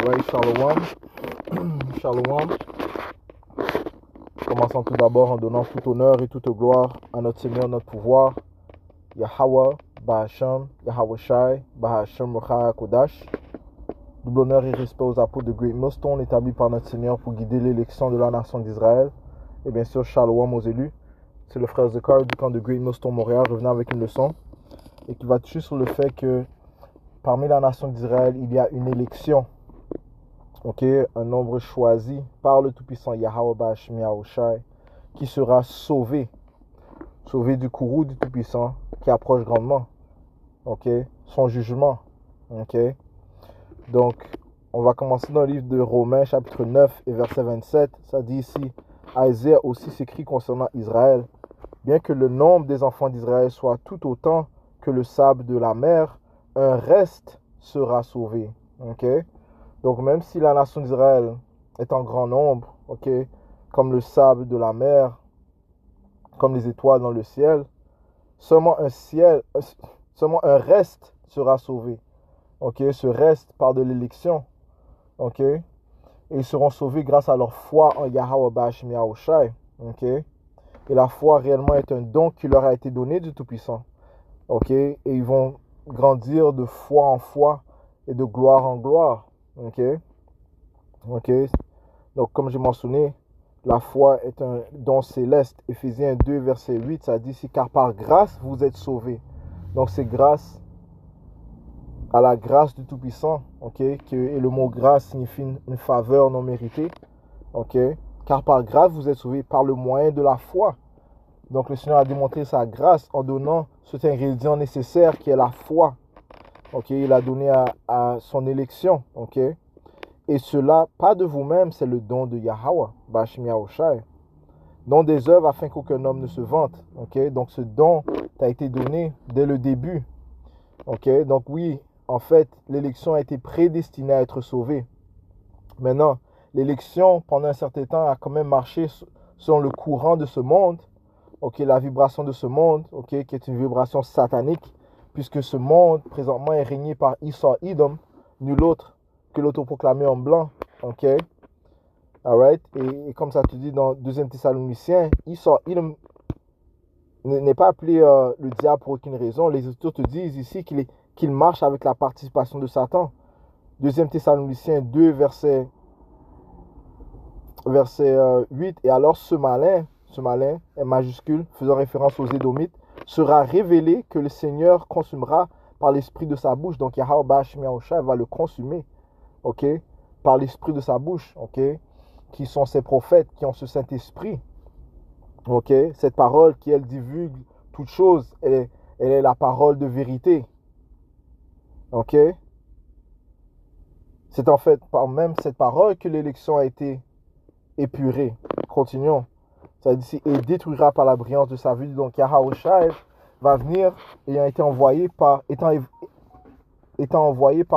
Alright, Shalom. Shalom. Commençons tout d'abord en donnant tout honneur et toute gloire à notre Seigneur, notre pouvoir, Yahweh, Bahasham, Yahweh Shai, Bahasham Rachai Kodash. Double honneur et respect aux apôtres de Great Millstone établis par notre Seigneur pour guider l'élection de la nation d'Israël. Et bien sûr, Shalom aux élus. C'est le frère Zekar du camp de Great Millstone Montréal revenant avec une leçon et qui va toucher sur le fait que parmi la nation d'Israël, il y a une élection. Un nombre choisi par le Tout-Puissant Yahweh Bahasham Yahweh Shai qui sera sauvé du courroux du Tout-Puissant qui approche grandement. Son jugement. Donc, on va commencer dans le livre de Romains, chapitre 9 et verset 27. Ça dit ici, Isaiah aussi s'écrit concernant Israël. Bien que le nombre des enfants d'Israël soit tout autant que le sable de la mer, un reste sera sauvé. Donc, même si la nation d'Israël est en grand nombre, comme le sable de la mer, comme les étoiles dans le ciel, seulement un reste sera sauvé. Ce reste par de l'élection. Et ils seront sauvés grâce à leur foi en Yahweh Bahasham Yahweh Shai. Et la foi réellement est un don qui leur a été donné du Tout-Puissant. Et ils vont grandir de foi en foi et de gloire en gloire. Donc, comme j'ai mentionné, la foi est un don céleste. Éphésiens 2, verset 8, ça dit ici, car par grâce, vous êtes sauvés. Donc, c'est grâce à la grâce du Tout-Puissant, et le mot grâce signifie une faveur non méritée. Car par grâce, vous êtes sauvés par le moyen de la foi. Donc, le Seigneur a démontré sa grâce en donnant cet ingrédient nécessaire qui est la foi. Il a donné à son élection. Et cela, pas de vous-même, c'est le don de Yahweh, Bahasham Yahweh Shai. Don des œuvres afin qu'aucun homme ne se vante. Donc, ce don t'a été donné dès le début. Donc, oui, en fait, l'élection a été prédestinée à être sauvée. Maintenant, l'élection, pendant un certain temps, a quand même marché selon le courant de ce monde. La vibration de ce monde, qui est une vibration satanique, puisque ce monde, présentement, est régné par Esau Edom, nul autre que l'autoproclamé homme blanc. Alright? Et comme ça te dit dans 2 Thessaloniciens, Esau Edom n'est pas appelé le diable pour aucune raison. Les Écritures te disent ici qu'il marche avec la participation de Satan. 2 Thessaloniciens 2, verset 8. Et alors ce malin est majuscule, faisant référence aux Édomites, sera révélé que le Seigneur consumera par l'esprit de sa bouche. Donc Yahweh Bahasham Yahweh Shai va le consumer, par l'esprit de sa bouche, qui sont ses prophètes, qui ont ce Saint-Esprit. Cette parole qui, elle, divulgue toute chose, elle est la parole de vérité. C'est en fait par même cette parole que l'élection a été épurée. Continuons. Ça dit ici, et détruira par la brillance de sa vue. Donc Yahweh Shai va venir, étant envoyé par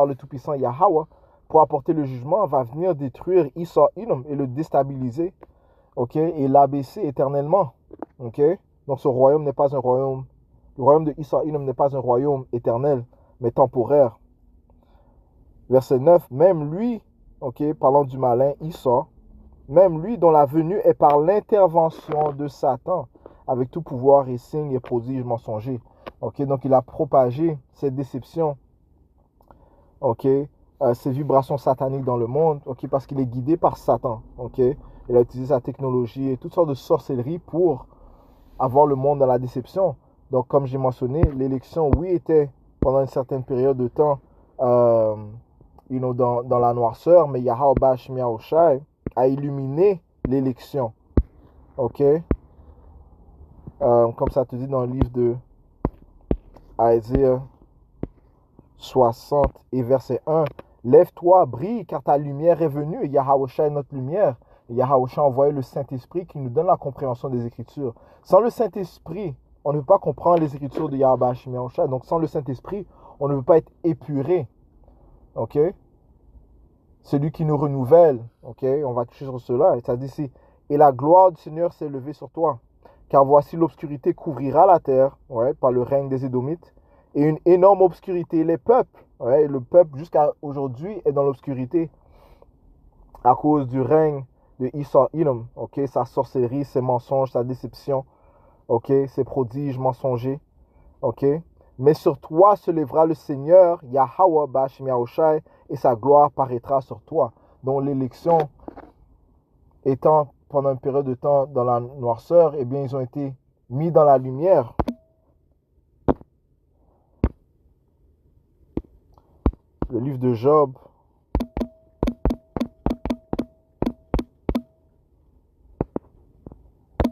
le Tout-Puissant Yahweh pour apporter le jugement, va venir détruire Esau Edom et le déstabiliser. Et l'abaisser éternellement. Donc ce royaume n'est pas un royaume. Le royaume de Esau Edom n'est pas un royaume éternel, mais temporaire. Verset 9, même lui, parlant du malin Esau, même lui dont la venue est par l'intervention de Satan, avec tout pouvoir et signes et prodiges mensongers. Donc il a propagé cette déception, ces vibrations sataniques dans le monde, parce qu'il est guidé par Satan. Il a utilisé sa technologie et toutes sortes de sorcelleries pour avoir le monde dans la déception. Donc, comme j'ai mentionné, l'élection, oui, était pendant une certaine période de temps dans la noirceur, mais Yahweh Bahasham Yahweh Shai a illuminé l'élection. Comme ça te dit dans le livre de Isaiah 60 et verset 1. Lève-toi, brille, car ta lumière est venue. Et Yahweh Shai est notre lumière. Et Yahweh Shai a envoyé le Saint-Esprit qui nous donne la compréhension des Écritures. Sans le Saint-Esprit, on ne peut pas comprendre les Écritures de Yahweh Bahasham Yahweh Shai. Donc sans le Saint-Esprit, on ne peut pas être épuré. Celui qui nous renouvelle. On va toucher sur cela. Et ça dit ici, et la gloire du Seigneur s'est levée sur toi. Car voici l'obscurité couvrira la terre, par le règne des Édomites. Et une énorme obscurité. Les peuples, le peuple jusqu'à aujourd'hui est dans l'obscurité. à cause du règne de Esau Edom, ok, sa sorcellerie, ses mensonges, sa déception, ok, ses prodiges mensongers, ok. Mais sur toi se lèvera le Seigneur, Yahweh Bashim Yahushai, et sa gloire paraîtra sur toi. Donc l'élection étant pendant une période de temps dans la noirceur, eh bien ils ont été mis dans la lumière. Le livre de Job,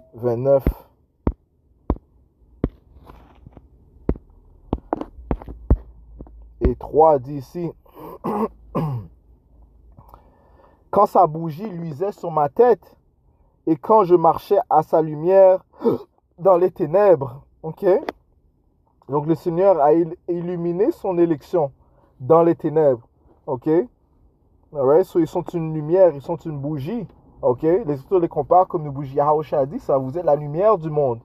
« 29. Et 3 dit ici, quand sa bougie luisait sur ma tête et quand je marchais à sa lumière dans les ténèbres. Ok? Donc le Seigneur a illuminé son élection dans les ténèbres. Ok? Alright? So ils sont une lumière, ils sont une bougie. Ok? Les Écritures les comparent comme une bougie. Yahushua a dit ça, vous êtes la lumière du monde.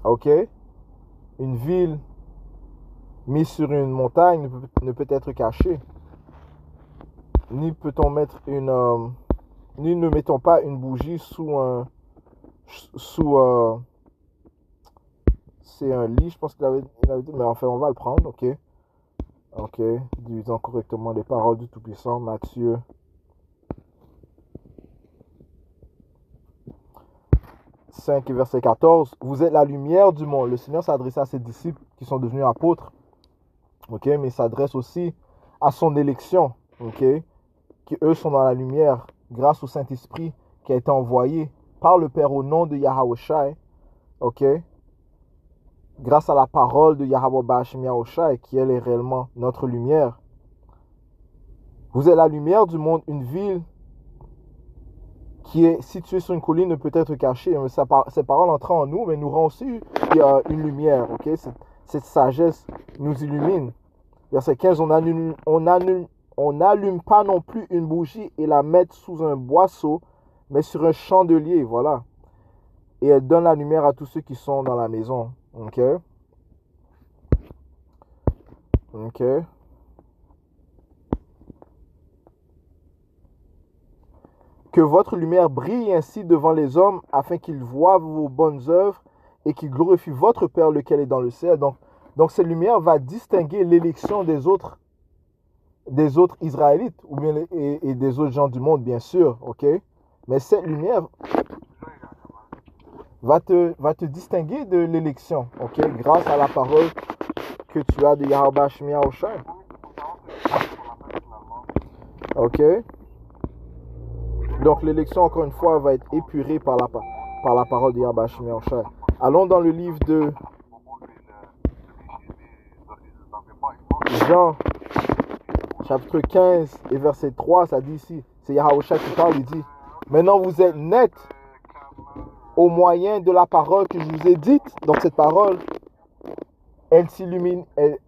Ok? Une ville mise sur une montagne ne peut être cachée. Ni peut-on mettre ni ne mettons pas une bougie sous un c'est un lit, je pense qu'il avait dit, mais enfin on va le prendre, ok. Ok, disons correctement les paroles du Tout-Puissant, Matthieu 5 et verset 14. Vous êtes la lumière du monde. Le Seigneur s'adressait à ses disciples qui sont devenus apôtres, ok, mais il s'adresse aussi à son élection, ok, qui eux sont dans la lumière grâce au Saint-Esprit qui a été envoyé par le Père au nom de Yahushai, ok, grâce à la parole de Yahweh Bashim Yahushai qui elle est réellement notre lumière. Vous êtes la lumière du monde, une ville qui est située sur une colline ne peut être cachée. Ces paroles entrant en nous, mais nous rend aussi une lumière, ok. Cette sagesse nous illumine. Verset 15, on n'allume pas non plus une bougie et la mettre sous un boisseau, mais sur un chandelier, voilà. Et elle donne la lumière à tous ceux qui sont dans la maison, ok. Ok. Que votre lumière brille ainsi devant les hommes, afin qu'ils voient vos bonnes œuvres et qu'ils glorifient votre Père lequel est dans le ciel. Donc cette lumière va distinguer l'élection des autres Israélites ou bien et des autres gens du monde, bien sûr, ok. Mais cette lumière va te distinguer de l'élection, ok, grâce à la parole que tu as de Yahweh Shemia Oshai. Ok. Donc l'élection, encore une fois, va être épurée par la parole de Yahweh Shemia Oshai. Allons dans le livre de Jean, chapitre 15 et verset 3, ça dit ici, c'est Yahushua qui parle, il dit, maintenant vous êtes nets au moyen de la parole que je vous ai dite. Donc cette parole, elle t'illumine et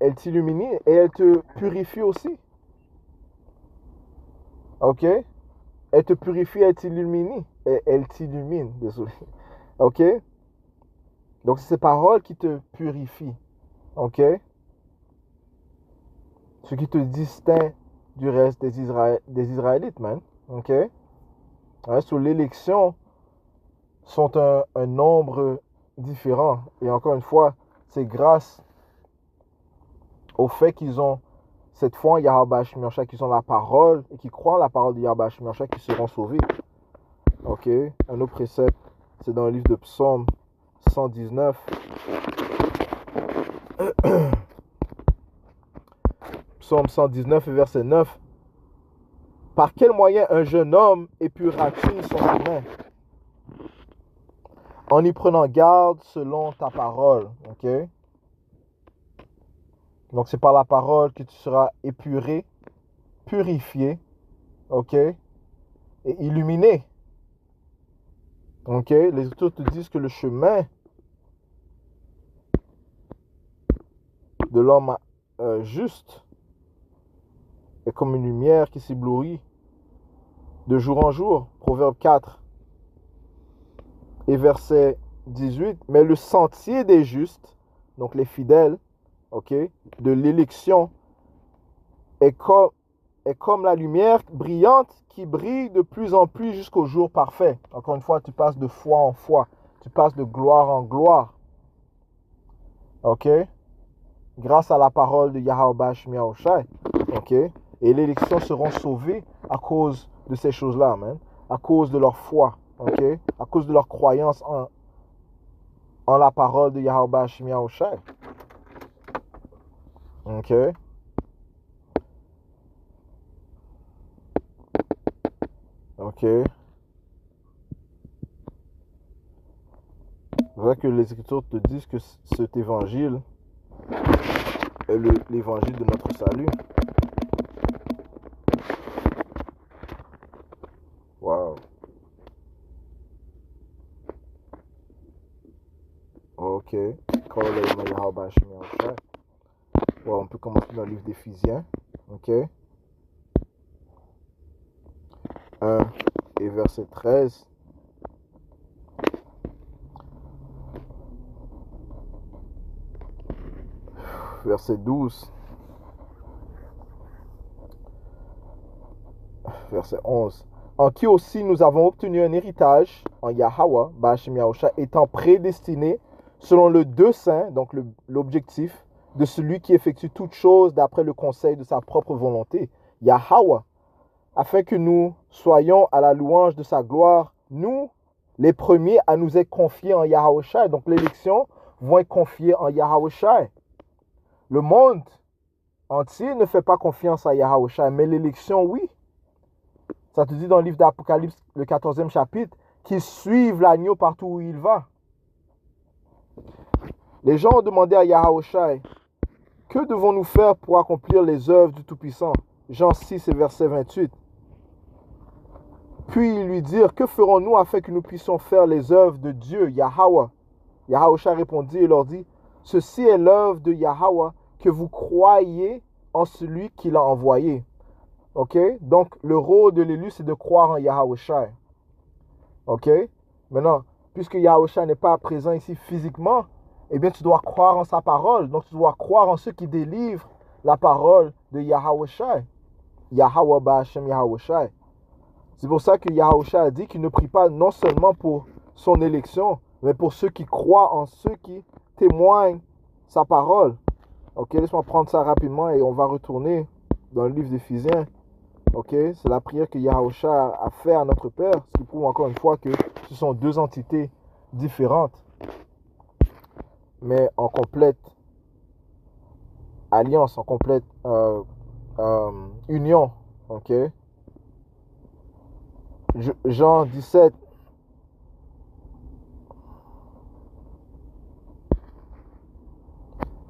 elle te purifie aussi. Ok? Elle te purifie, elle t'illumine, désolé. Ok? Donc c'est ces paroles qui te purifient. Ok? Ce qui te distingue du reste des Israélites, man. Ok? Ouais, sur l'élection sont un nombre différent. Et encore une fois, c'est grâce au fait qu'ils ont cette foi en Yahweh Shemia, qu'ils ont la parole et qui croient en la parole de Yahweh Shemia, qui seront sauvés. Ok? Un autre précepte, c'est dans le livre de Psaume 119. Psaume 119 verset 9. Par quel moyen un jeune homme épurera-t-il son chemin? En y prenant garde selon ta parole. Ok? Donc c'est par la parole que tu seras épuré, purifié, ok, et illuminé. Ok? Les Écritures te disent que le chemin de l'homme juste est comme une lumière qui s'éblouit de jour en jour. Proverbe 4 et verset 18. Mais le sentier des justes, donc les fidèles, ok, de l'élection est est comme la lumière brillante qui brille de plus en plus jusqu'au jour parfait. Encore une fois, tu passes de foi en foi. Tu passes de gloire en gloire. OK? Grâce à la parole de Yahweh Shemi Yahushai. OK? Et les élections seront sauvées à cause de ces choses-là, amen. À cause de leur foi. OK? À cause de leur croyance en la parole de Yahweh Shemi Yahushai. OK? OK? C'est vrai que les Écritures te disent que cet évangile est l'évangile de notre salut. Wow. OK. Wow, on peut commencer dans le livre d'Éphésiens. OK. 1 et verset 13. Verset 12. Verset 11. En qui aussi nous avons obtenu un héritage en Yahweh, Ba'ashem Yahusha, étant prédestiné selon le dessein, donc l'objectif, de celui qui effectue toutes choses d'après le conseil de sa propre volonté, Yahweh, afin que nous soyons à la louange de sa gloire, nous, les premiers à nous être confiés en Yahushua. Donc l'élection vont être confiées en Yahushua. Le monde entier ne fait pas confiance à Yahushua, mais l'élection, oui. Ça te dit dans le livre d'Apocalypse, le 14e chapitre, qu'ils suivent l'agneau partout où il va. Les gens ont demandé à Yahushua, que devons-nous faire pour accomplir les œuvres du Tout-Puissant? Jean 6 et verset 28. Puis ils lui dirent, que ferons-nous afin que nous puissions faire les œuvres de Dieu, Yahweh? Yahushua répondit et leur dit, ceci est l'œuvre de Yahweh, que vous croyez en celui qui l'a envoyé. OK? Donc, le rôle de l'élu, c'est de croire en Yahushua. OK? Maintenant, puisque Yahushua n'est pas présent ici physiquement, eh bien, tu dois croire en sa parole. Donc, tu dois croire en ceux qui délivrent la parole de Yahushua. Yahweh Ba'ashem Yahushua. C'est pour ça que Yahushua a dit qu'il ne prie pas non seulement pour son élection, mais pour ceux qui croient en ceux qui témoignent sa parole. Ok, laisse-moi prendre ça rapidement et on va retourner dans le livre d'Éphésiens. Ok, c'est la prière que Yahushua a fait à notre Père, ce qui prouve encore une fois que ce sont deux entités différentes, mais en complète alliance, en complète union. Ok. Jean 17.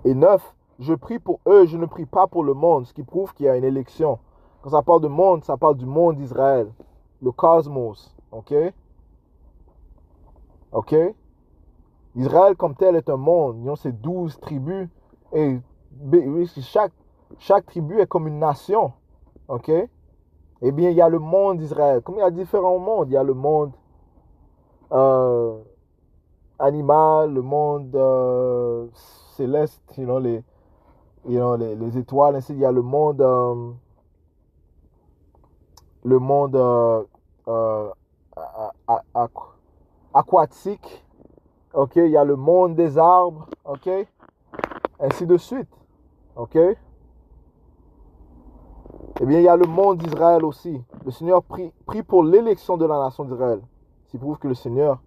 Et 9, je prie pour eux, je ne prie pas pour le monde, ce qui prouve qu'il y a une élection. Quand ça parle de monde, ça parle du monde d'Israël, le cosmos, ok? Ok? Israël comme tel est un monde, ils ont ces 12 tribus, et chaque tribu est comme une nation, ok? Eh bien, il y a le monde d'Israël, comme il y a différents mondes, il y a le monde animal, le monde céleste, les étoiles, ainsi il y a le monde aquatique, ok, il y a le monde des arbres, ok, ainsi de suite, ok. Eh bien, il y a le monde d'Israël aussi. Le Seigneur prie pour l'élection de la nation d'Israël. Ce prouve que le Seigneur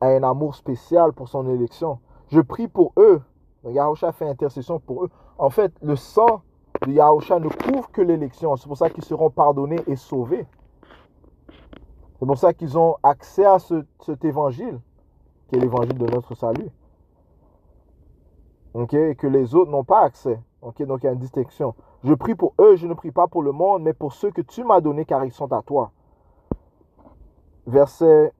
a un amour spécial pour son élection. Je prie pour eux. Donc, Yahushua fait intercession pour eux. En fait, le sang de Yahushua ne couvre que l'élection. C'est pour ça qu'ils seront pardonnés et sauvés. C'est pour ça qu'ils ont accès à cet évangile, qui est l'évangile de notre salut. Ok, et que les autres n'ont pas accès. Ok, donc il y a une distinction. Je prie pour eux, je ne prie pas pour le monde, mais pour ceux que tu m'as donnés, car ils sont à toi. Verset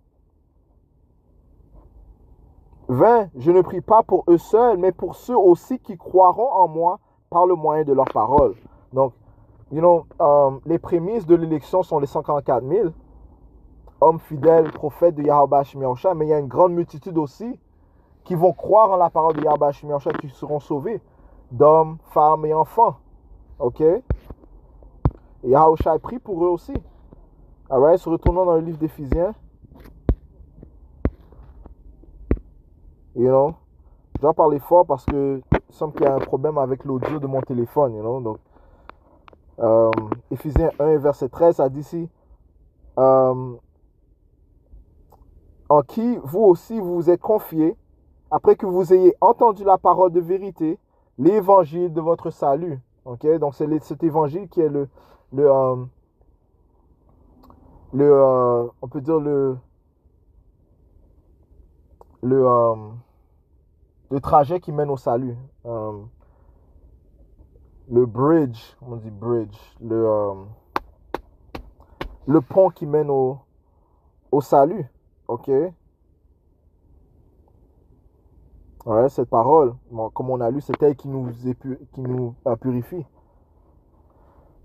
20, je ne prie pas pour eux seuls, mais pour ceux aussi qui croiront en moi par le moyen de leur parole. Donc, les prémices de l'élection sont les 144 000 hommes fidèles, prophètes de Yahweh Shemi Yahushua, mais il y a une grande multitude aussi qui vont croire en la parole de Yahweh Shemi Yahushua, qui seront sauvés, d'hommes, femmes et enfants. Ok? Et Yahushua prie pour eux aussi. Alright, se retournons dans le livre d'Éphésiens. You know, je dois parler fort parce que il semble qu'il y a un problème avec l'audio de mon téléphone, you know. Donc, Éphésiens 1, verset 13, ça dit ici, en qui vous aussi vous vous êtes confiés, après que vous ayez entendu la parole de vérité, l'évangile de votre salut. Ok, donc c'est cet évangile qui est on peut dire le trajet qui mène au salut. Le bridge, on dit bridge, le pont qui mène au salut. Ok. Ouais, cette parole, comme on a lu, c'est elle qui nous purifie.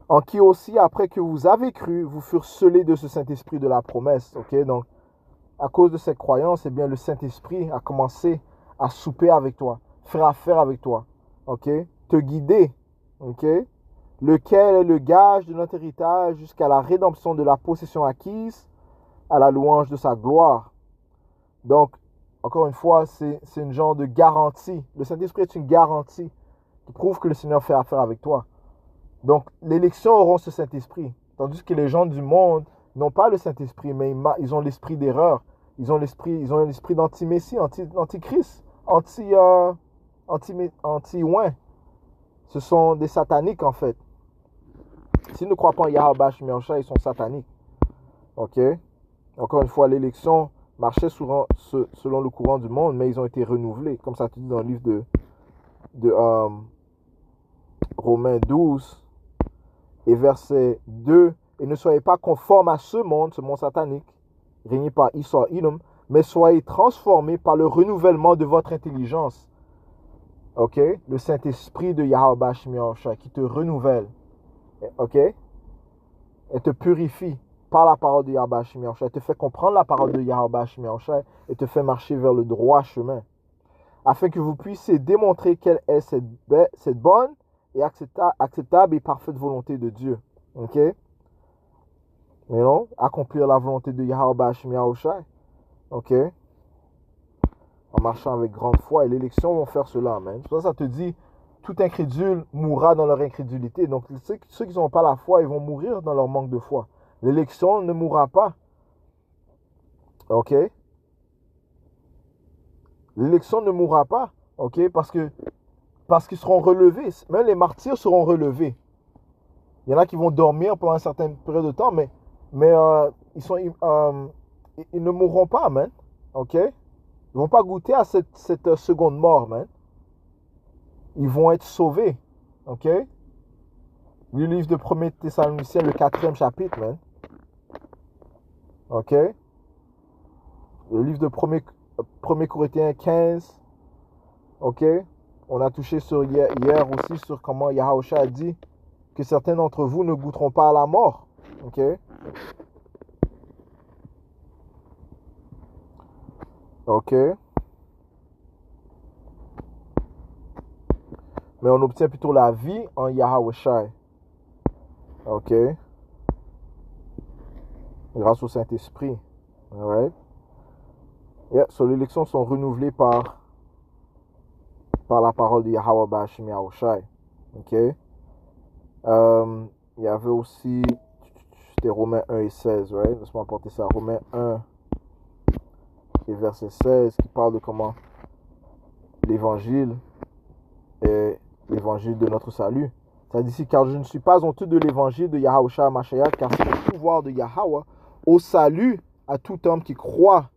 En qui aussi, après que vous avez cru, vous furent scellés de ce Saint-Esprit de la promesse. Ok, donc à cause de cette croyance, eh bien, le Saint-Esprit a commencé à souper avec toi, faire affaire avec toi, ok, te guider, ok, lequel est le gage de notre héritage jusqu'à la rédemption de la possession acquise à la louange de sa gloire. Donc, encore une fois, c'est une genre de garantie. Le Saint-Esprit est une garantie qui prouve que le Seigneur fait affaire avec toi. Donc, les nations auront ce Saint-Esprit, tandis que les gens du monde n'ont pas le Saint-Esprit, mais ils ont l'esprit d'erreur. Ils ont l'esprit d'anti-messie, anti-Christ, anti-oin. Ce sont des sataniques, en fait. S'ils ne croient pas en Yahweh Shemiyahushua, ils sont sataniques. Ok? Encore une fois, l'élection marchait selon le courant du monde, mais ils ont été renouvelés, comme ça te dit dans le livre de Romains 12 et verset 2. Et ne soyez pas conformes à ce monde satanique, régné par Esau Edom, mais soyez transformés par le renouvellement de votre intelligence. Ok? Le Saint-Esprit de Yahweh Shemiyahushua qui te renouvelle. Ok? Et te purifie par la parole de Yahweh Shemiyahushua. Te fait comprendre la parole de Yahweh Shemiyahushua et te fait marcher vers le droit chemin. Afin que vous puissiez démontrer quelle est cette bonne et acceptable et parfaite volonté de Dieu. Ok? Mais non, accomplir la volonté de Yahweh Shemiyahushua. Ok? En marchant avec grande foi. Et l'élection vont faire cela. Amen. C'est pour ça que ça te dit, tout incrédule mourra dans leur incrédulité. Donc ceux qui n'ont pas la foi, ils vont mourir dans leur manque de foi. L'élection ne mourra pas. Ok? L'élection ne mourra pas. Ok? Parce qu'ils seront relevés. Même les martyrs seront relevés. Il y en a qui vont dormir pendant une certaine période de temps, mais ils ne mourront pas, man. Ok? Ils ne vont pas goûter à cette seconde mort, man. Ils vont être sauvés. Ok? Le livre de 1er Thessaloniciens, le 4e chapitre, man. Ok? Le livre de 1er Corinthiens 15. Ok? On a touché sur hier aussi sur comment Yahushua a dit que certains d'entre vous ne goûteront pas à la mort. Ok? Ok? Mais on obtient plutôt la vie en Yahushua. Ok? Grâce au Saint-Esprit. Alright? Yeah, so l'élection sont renouvelées par la parole de Yahweh Shemiyahushua. Ok? Il y avait aussi, c'était Romains 1 et 16, right? Laisse-moi apporter ça. Romains 1 et verset 16 qui parle de comment l'évangile est l'évangile de notre salut. Ça dit ici, car je ne suis pas honteux de l'évangile de Yahushua Mashiach, car c'est le pouvoir de Yahweh au salut à tout homme qui croit,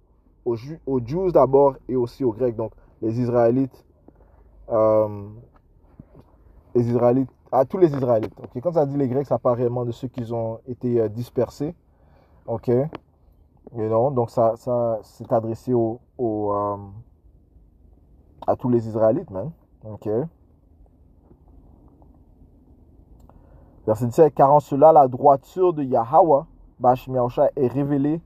aux Juifs d'abord et aussi aux Grecs. Donc les Israélites, à tous les Israélites. Okay? Quand ça dit les Grecs, ça parle réellement de ceux qui ont été dispersés. Ok? Et non, donc ça c'est adressé à tous les Israélites, même. Ok? Verset 17, car en cela, la droiture de Yahweh, Shemiyahushua, est révélée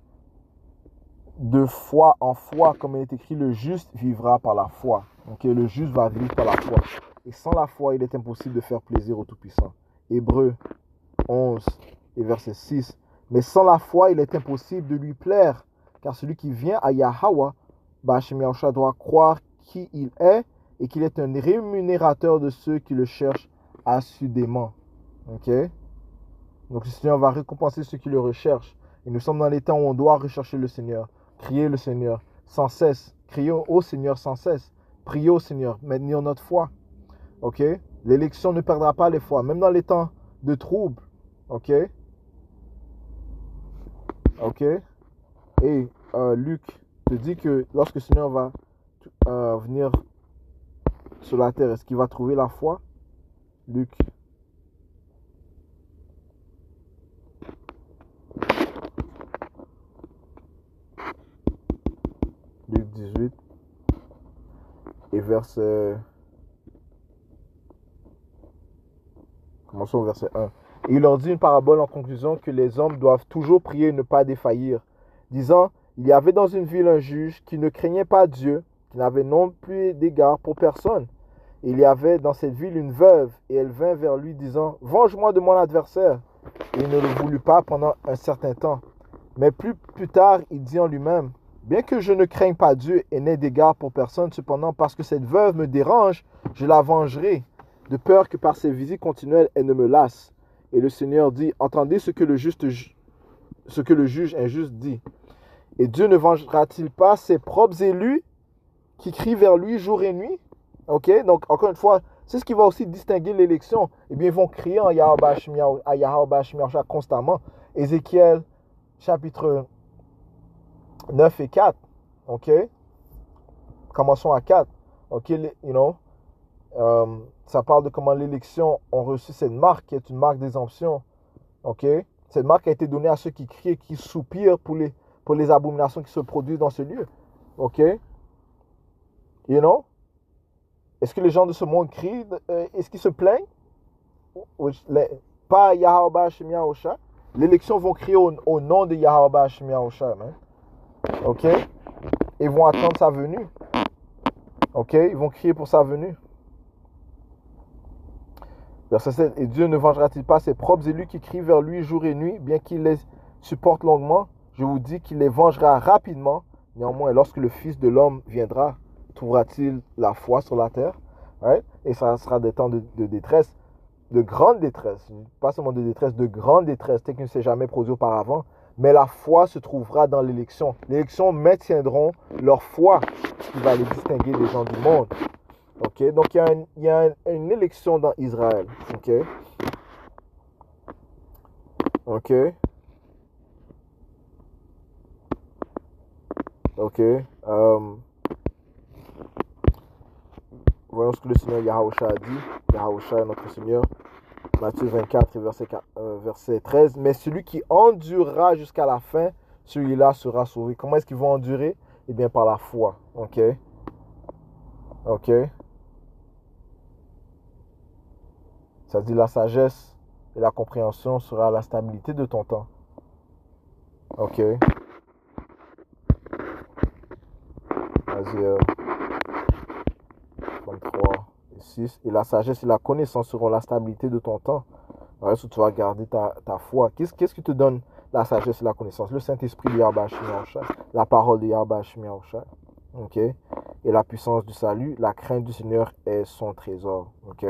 de foi en foi, comme il est écrit, le juste vivra par la foi. Ok? Le juste va vivre par la foi. Et sans la foi, il est impossible de faire plaisir au Tout-Puissant. Hébreux 11 et verset 6. Mais sans la foi, il est impossible de lui plaire, car celui qui vient à Yahweh, Ba'ashem Yahushua, doit croire qui il est et qu'il est un rémunérateur de ceux qui le cherchent assidûment. Ok? Donc le Seigneur va récompenser ceux qui le recherchent. Et nous sommes dans les temps où on doit rechercher le Seigneur, crier le Seigneur sans cesse, crier au Seigneur sans cesse, prier au Seigneur, maintenir notre foi. Ok? L'élection ne perdra pas les foi, même dans les temps de trouble. Ok? Ok? Et Luc te dit que lorsque le Seigneur va venir sur la terre, est-ce qu'il va trouver la foi? Luc 18 et verset... Commençons au verset 1. Et il leur dit une parabole en conclusion que les hommes doivent toujours prier et ne pas défaillir, disant, il y avait dans une ville un juge qui ne craignait pas Dieu, qui n'avait non plus d'égard pour personne. Et il y avait dans cette ville une veuve, et elle vint vers lui disant, venge-moi de mon adversaire. Et il ne le voulut pas pendant un certain temps. Mais plus tard, il dit en lui-même, bien que je ne craigne pas Dieu et n'ai d'égard pour personne, cependant, parce que cette veuve me dérange, je la vengerai, de peur que par ses visites continuelles, elle ne me lasse. Et le Seigneur dit, entendez ce que le juge injuste dit. Et Dieu ne vengera-t-il pas ses propres élus qui crient vers lui jour et nuit? Ok, donc encore une fois, c'est ce qui va aussi distinguer l'élection. Eh bien, ils vont crier à Yahweh constamment. Ézéchiel, chapitre 9 et 4. Ok, commençons à 4. Ok, ça parle de comment l'élection a reçu cette marque, qui est une marque d'exemption. Ok, cette marque a été donnée à ceux qui crient et qui soupirent pour les abominations qui se produisent dans ce lieu. Ok, est-ce que les gens de ce monde crient? Est-ce qu'ils se plaignent? Pas Yahweh Hashem Yahushua. L'élection vont crier au nom de Yahweh Hashem Yahushua. Ok, ils vont attendre sa venue. Ok, ils vont crier pour sa venue. Verset 7. Et Dieu ne vengera-t-il pas ses propres élus qui crient vers lui jour et nuit, bien qu'il les supporte longuement? Je vous dis qu'il les vengera rapidement. Néanmoins, lorsque le Fils de l'homme viendra, trouvera-t-il la foi sur la terre? Right? Et ça sera des temps de détresse, de grande détresse, pas seulement de détresse, de grande détresse, telle qu'il ne s'est jamais produit auparavant. Mais la foi se trouvera dans l'élection. Les élections maintiendront leur foi, ce qui va les distinguer des gens du monde. Ok, donc il y a une élection dans Israël. Ok. Ok. Ok. Voyons ce que le Seigneur Yahushua a dit. Yahushua est notre Seigneur. Matthieu 24, verset 13. Mais celui qui endurera jusqu'à la fin, celui-là sera sauvé. Comment est-ce qu'ils vont endurer? Eh bien, par la foi. Ok. Ok. Ça dit la sagesse et la compréhension sera la stabilité de ton temps. Ok. Vas-y. 23 et 6. Et la sagesse et la connaissance seront la stabilité de ton temps. Alors, tu vas garder ta foi. Qu'est-ce qui te donne la sagesse et la connaissance? Le Saint-Esprit de Yahweh Hashem Yahushua, la parole de Yahweh Hashem Yahushua. Ok. Et la puissance du salut, la crainte du Seigneur est son trésor. Ok.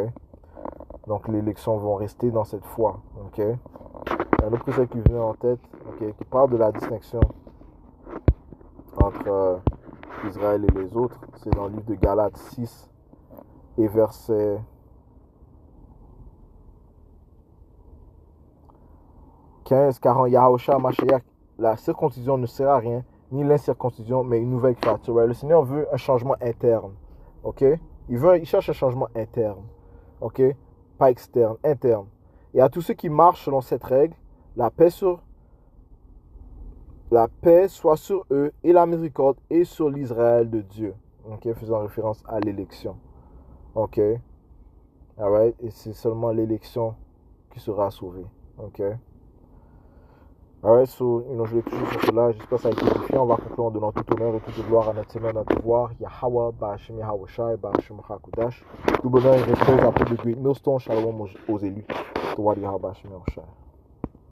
Donc les élections vont rester dans cette foi. Ok. Un autre précepte qui vient en tête, ok, qui parle de la distinction entre Israël et les autres, c'est dans le livre de Galates 6 et verset 15, car en Yahushua Mashiach, la circoncision ne sert à rien, ni l'incirconcision, mais une nouvelle créature. Le Seigneur veut un changement interne. Ok. Il cherche un changement interne. Ok. Pas externe, interne. Et à tous ceux qui marchent selon cette règle, la paix soit sur eux et la miséricorde et sur l'Israël de Dieu. Ok, faisant référence à l'élection. Ok. Alright. Et c'est seulement l'élection qui sera sauvée. Ok. Alright, so, je vais toujours sur cela. J'espère que ça a été édifiant. On va conclure en donnant tout honneur et toute gloire à notre Seigneur, notre pouvoir. Yahweh, Ba'ashem Yahushua, Ba'ashem Hakudash. Tout bonheur et repose à peu de great millstone. Shalom aux élus. Yahweh, Ba'ashem Yahushua.